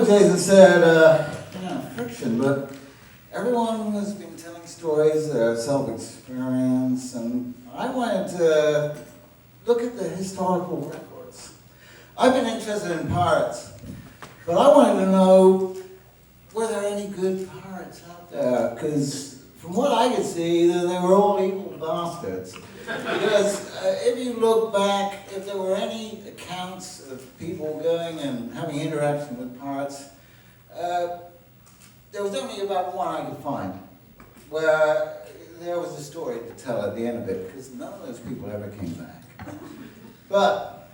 nowadays it's said, fiction, but everyone has been telling stories, self-experience, and I wanted to look at the historical records. I've been interested in pirates, but I wanted to know, were there any good pirates out there? Because from what I could see, they were all evil bastards. Because if you look back, if there were any accounts of people going and having interaction with pirates, there was only about one I could find, where there was a story to tell at the end of it, because none of those people ever came back. But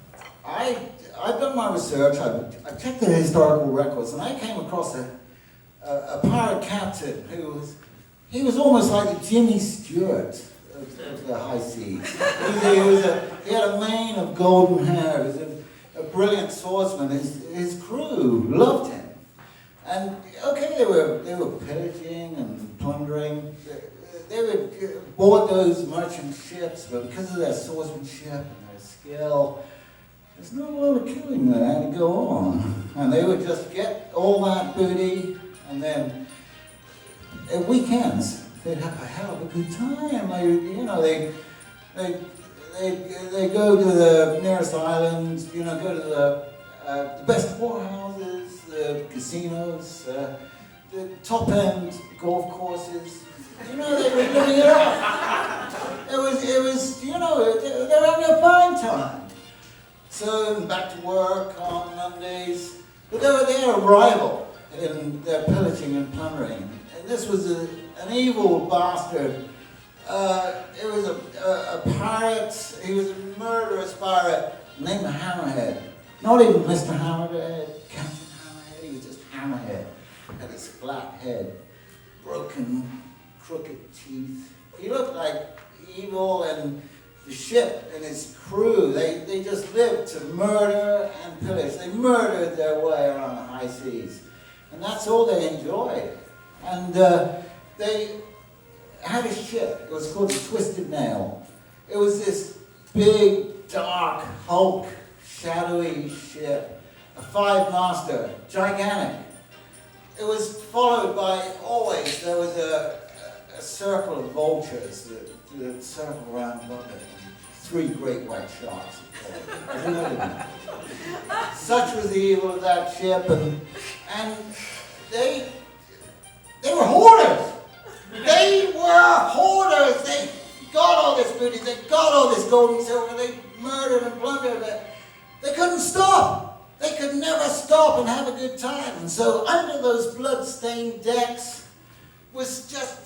I've done my research, I've checked the historical records, and I came across a pirate captain he was almost like the Jimmy Stewart of the high seas. He had a mane of golden hair. He was a brilliant swordsman. His crew loved him. And okay, they were pillaging and plundering. They would board those merchant ships, but because of their swordsmanship and their skill, there's not a lot of killing that had to go on. And they would just get all that booty, and then at weekends, they'd have a hell of a good time. They go to the nearest islands, go to the best whorehouses, the casinos, the top-end golf courses. They were living it up. It was, they were having a fine time. So back to work on Mondays, but they had a rival in their pillaging and plundering. And this was an evil bastard. It was a pirate. He was a murderous pirate named Hammerhead. Not even Mr. Hammerhead, Captain Hammerhead. He was just Hammerhead. Had his flat head, broken, crooked teeth. He looked like evil, and the ship and his crew, they just lived to murder and pillage. They murdered their way around the high seas. And that's all they enjoyed. And they had a ship. It was called the Twisted Nail. It was this big, dark, hulk, shadowy ship. A 5-master, gigantic. It was followed by, always, there was a circle of vultures that circled around above it. 3 great white sharks. Such was the evil of that ship, and they were hoarders. They were hoarders. They got all this booty. They got all this gold and silver. They murdered and plundered it. They couldn't stop. They could never stop and have a good time. And so under those blood-stained decks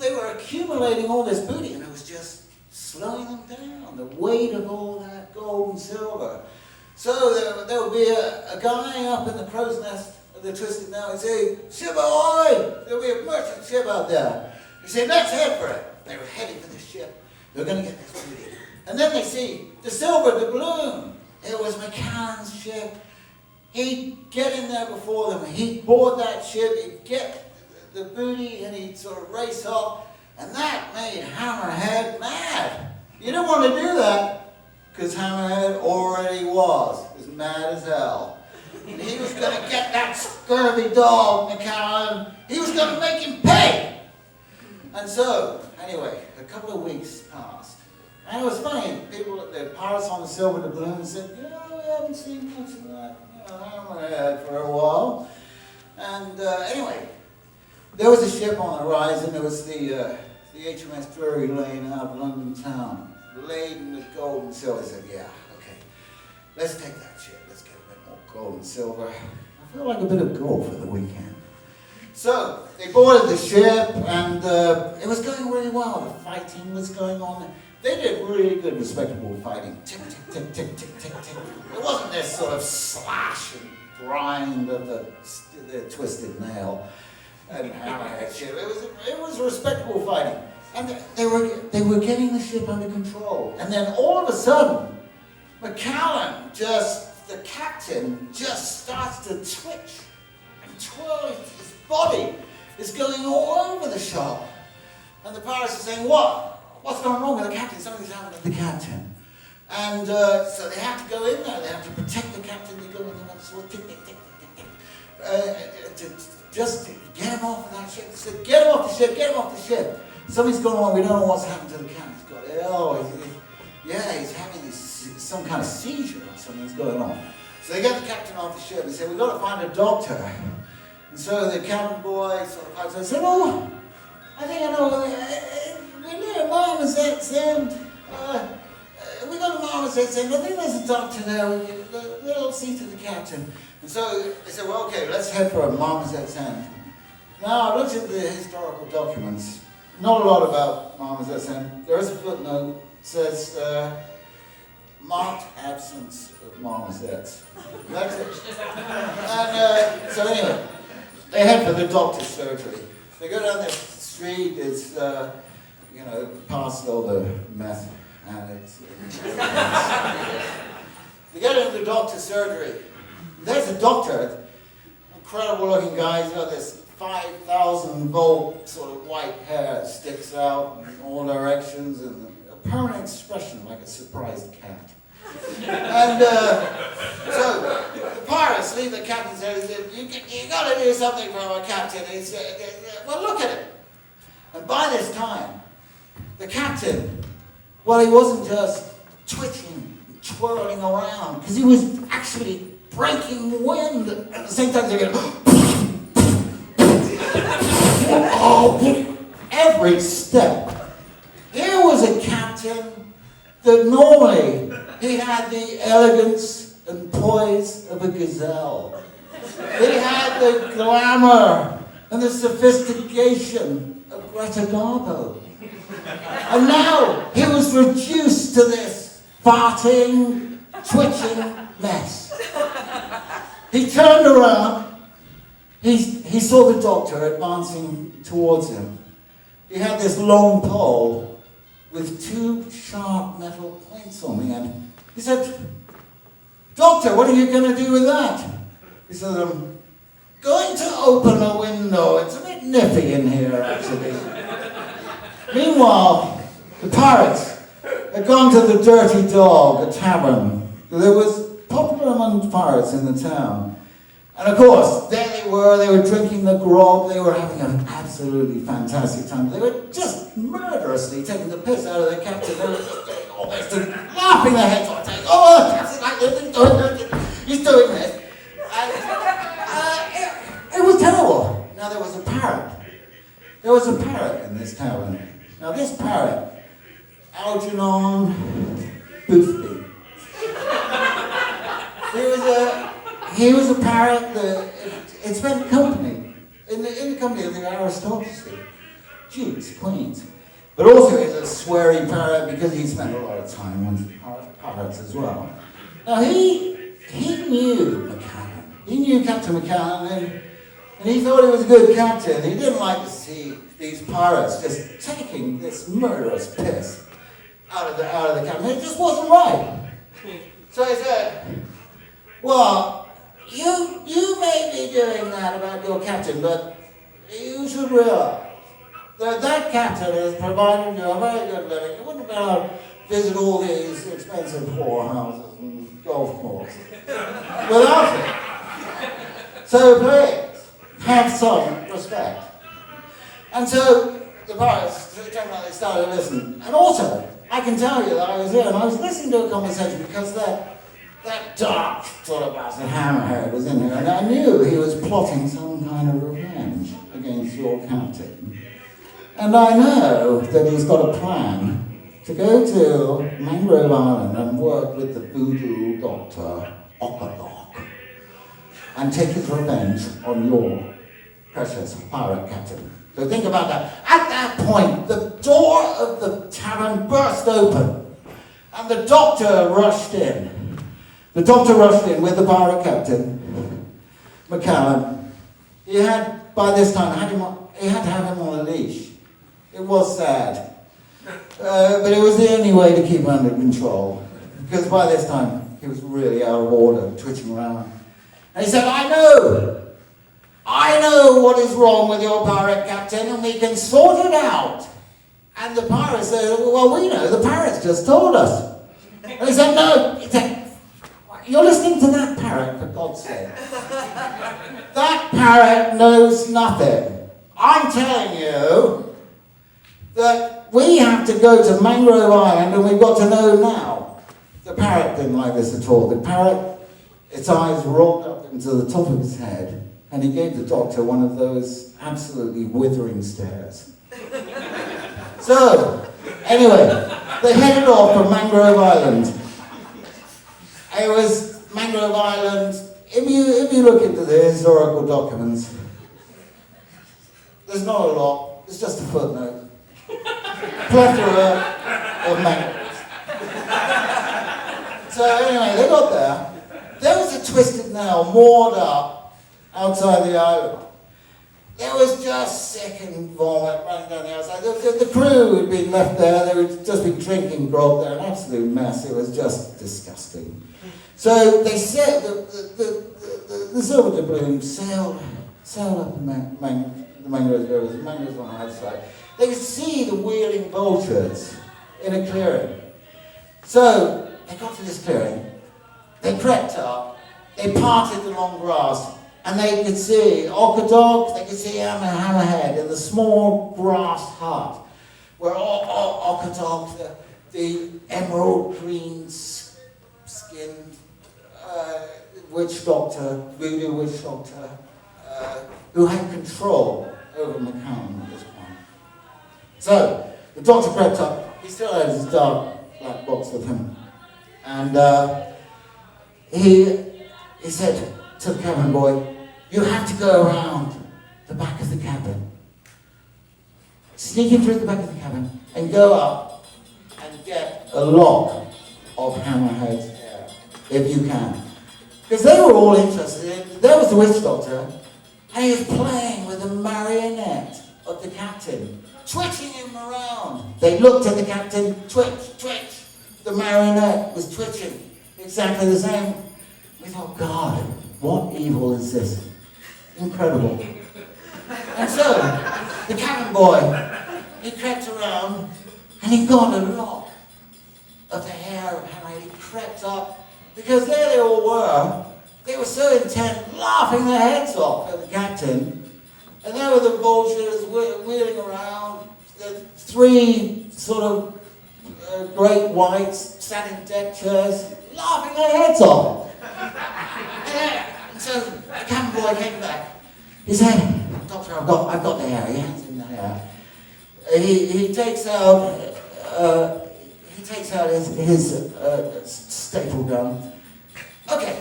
they were accumulating all this booty, and it was just slowing them down, the weight of all that gold and silver. So there would be a guy up in the crow's nest of the Twisted Nail. He'd say, "Ship ahoy! There'll be a merchant ship out there." He said, "Let's head for it." They were heading for the ship. They were going to get this booty. And then they see the silver doubloon. It was McCann's ship. He'd get in there before them. He'd board that ship. He'd get the booty, and he'd sort of race off. And that made Hammerhead mad. You didn't want to do that, because Hammerhead already was as mad as hell. And he was going to get that scurvy dog, McCallum. He was going to make him pay. And so, anyway, a couple of weeks passed. And it was funny. The pirates on the silver doubloon said, we haven't seen much of that Hammerhead for a while. And anyway, there was a ship on the horizon. It was the HMS Drury Lane out of London town, laden with gold and silver. They said, okay, let's take that ship. Let's get a bit more gold and silver. I feel like a bit of gold for the weekend. So they boarded the ship, and it was going really well. The fighting was going on. They did really good, respectable fighting. Tick, tick, tick, tick, tick, tick, tick. It wasn't this sort of slash and grind of the Twisted Nail and Hammerhead ship. It was respectable fighting. And they were getting the ship under control. And then all of a sudden, McCallum, the captain, just starts to twitch and twirl. His body is going all over the shop. And the pirates are saying, What's going wrong with the captain? Something's happened to the captain. And so they have to go in there. They have to protect the captain. They go in and sort of tick, tick, tick, tick, tick. just get him off of that ship. They said, get him off the ship, get him off the ship. Something's going on, we don't know what's happened to the captain. He's having some kind of seizure or something's going on. So they get the captain off the ship and say, we've got to find a doctor. And so the cabin boy sort of said, oh, I think I know, we're near Marmoset's End. We got a Marmoset's End. I think there's a doctor there. They'll see to the captain. And so they said, well, okay, let's head for a Marmoset's End. Now, I looked at the historical documents. Not a lot about Marmoset's End. There is a footnote that says, marked absence of marmosets. That's it. And so anyway, they head for the doctor's surgery. They go down this street, it's, past all the meth addicts. They get into the doctor's surgery. There's a doctor, incredible looking guy, he's got this 5,000 volt sort of white hair that sticks out in all directions and a permanent expression like a surprised cat. And so the pirates leave the captain and say, you got to do something for our captain. He said, well, look at it. And by this time, the captain, well, he wasn't just twitching, twirling around, because he was actually breaking wind at the same time. They go, every step. Here was a captain that normally he had the elegance and poise of a gazelle. He had the glamour and the sophistication of Greta Garbo. And now he was reduced to this farting, twitching mess. He turned around. He saw the doctor advancing towards him. He had this long pole with two sharp metal points on the end. He said, Doctor, what are you going to do with that? He said, I'm going to open a window. It's a bit nippy in here, actually. Meanwhile, the pirates had gone to the Dirty Dog, a tavern. There was popular among pirates in the town. And of course, there they were drinking the grog, they were having an absolutely fantastic time. They were just murderously taking the piss out of their captain. They were just doing all this and laughing their heads off, saying, oh, the captain's like this, he's doing this. And it was terrible. Now there was a parrot. There was a parrot in this tavern. Now this parrot, Algernon Boothby. He was a parrot that it spent company, in the company of the aristocracy, dukes, queens. But also he's a sweary parrot because he spent a lot of time on pirates as well. Now he knew McCann. He knew Captain McCann and he thought he was a good captain. He didn't like to see these pirates just taking this murderous piss out of the captain. It just wasn't right. So he said, well, you may be doing that about your captain, but you should realize that captain has provided you a very good living. You wouldn't be able to visit all these expensive whorehouses and golf courses without it. So please, have some respect. And so the pirates, they started listening. And also, I can tell you that I was there and I was listening to a conversation because that dark sort of bastard hammerhead was in there, and I knew he was plotting some kind of revenge against your captain. And I know that he's got a plan to go to Mangrove Island and work with the voodoo doctor, Okadok, and take his revenge on your precious pirate captain. So think about that. At that point, the door of the tavern burst open, and the doctor rushed in. The doctor rushed in with the pirate captain, McCallum. He had, by this time, he had to have him on a leash. It was sad. But it was the only way to keep him under control. Because by this time, he was really out of order, twitching around. And he said, I know what is wrong with your pirate captain, and we can sort it out. And the pirate said, well, we know, the pirates just told us. And he said, no, you're listening to that parrot, for God's sake. That parrot knows nothing. I'm telling you that we have to go to Mangrove Island, and we've got to know now. The parrot didn't like this at all. The parrot, its eyes rolled up into the top of his head, and he gave the doctor one of those absolutely withering stares. So, anyway, they headed off from Mangrove Island. It was Mangrove Island. If you look into the historical documents, there's not a lot. It's just a footnote. Plethora of mangroves. So anyway, they got there. There was a twisted nail moored up outside the island. There was just sick and vomit running down the outside. The crew had been left there. They had just been drinking grog there, an absolute mess. It was just disgusting. So they said the silver doubloon sailed up the mangrove rivers. The mangroves on the outside. They could see the wheeling vultures in a clearing. So they got to this clearing. They crept up. They parted the long grass. And they could see Okadog, they could see Hammerhead in the small grass hut where Okadog, the emerald green skinned witch doctor, voodoo witch doctor, who had control over McCallum at this point. So the doctor crept up. He still had his dark black box with him. And he said to the cabin boy, "You have to go around the back of the cabin. Sneak in through the back of the cabin and go up and get a lock of Hammerhead's hair, if you can." Because they were all interested in, there was the witch doctor, and he was playing with a marionette of the captain, twitching him around. They looked at the captain, twitch, twitch. The marionette was twitching, exactly the same. We thought, God, what evil is this? Incredible. And so, the cabin boy, he crept around and he got a lock of the hair of Hammerhead. He crept up, because there they all were. They were so intent, laughing their heads off at the captain. And there were the vultures wheeling around. The three sort of great whites sat in deck chairs, laughing their heads off. And so the cabin boy came back. He said, "Doctor, I've got the hair." He hands him the hair. He takes out his staple gun. Okay,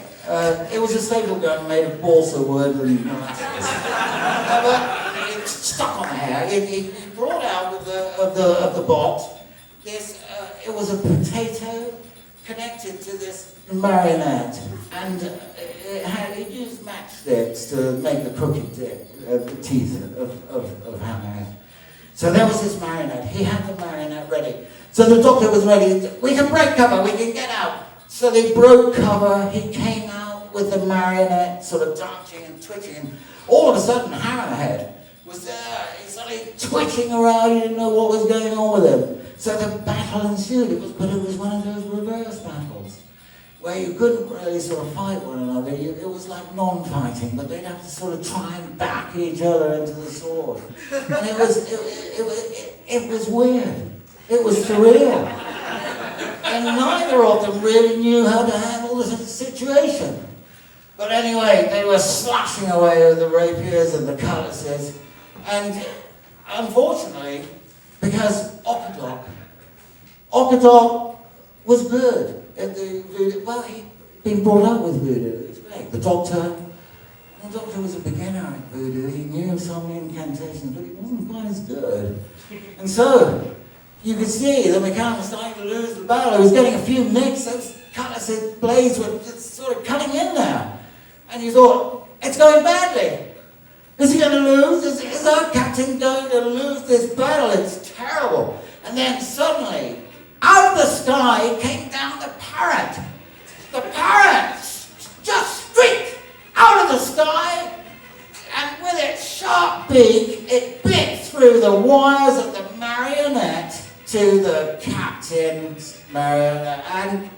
it was a staple gun made of balsa wood and molasses. But it stuck on the hair. He brought out of the box this. It was a potato connected to this marionette, and it used matchsticks to make the crooked the teeth of Hammerhead. So there was this marionette. He had the marionette ready. So the doctor was ready. "We can break cover. We can get out." So they broke cover. He came out with the marionette, sort of dancing and twitching. And all of a sudden, Hammerhead was there. He's suddenly twitching around. He didn't know what was going on with him. So the battle ensued. But it was one of those reverse battles where you couldn't really sort of fight one another. It was like non-fighting, but they'd have to sort of try and back each other into the sword. And it was weird. It was surreal. And neither of them really knew how to handle the situation. But anyway, they were slashing away with the rapiers and the cutlasses. And unfortunately, because Okadog was good at the voodoo. Well, he'd been brought up with voodoo. It was great. The doctor was a beginner at voodoo. He knew some incantations, but he wasn't quite as good. And so, you could see that McCallum was starting to lose the battle. He was getting a few nicks. Those cutlass blades were just sort of cutting in there. And you thought, it's going badly. Is he going to lose? Is our captain going to lose this battle? It's terrible. And then suddenly, out of the sky came down the parrot. The parrot just streaked out of the sky, and with its sharp beak, it bit through the wires of the marionette to the captain's marionette. And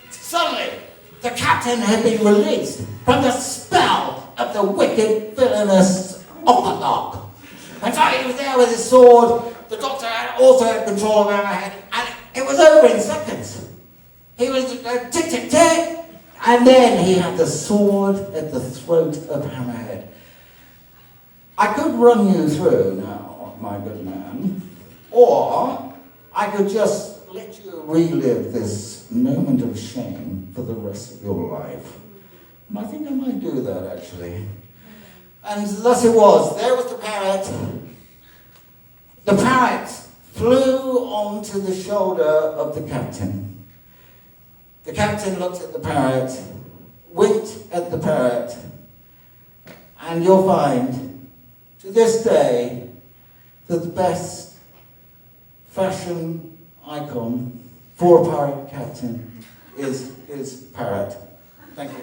suddenly, the captain had been released from the spell of the wicked villainous Ockerlock. And so he was there with his sword. The doctor also had control of Hammerhead, and it was over in seconds. He was tick, tick, tick, and then he had the sword at the throat of Hammerhead. I could run you through now, my good man, or I could just let you relive this moment of shame for the rest of your life. And I think I might do that, actually. And thus it was. There was the parrot. The parrot flew onto the shoulder of the captain. The captain looked at the parrot, winked at the parrot, and you'll find, to this day, that the best fashion icon for a pirate captain is parrot. Thank you.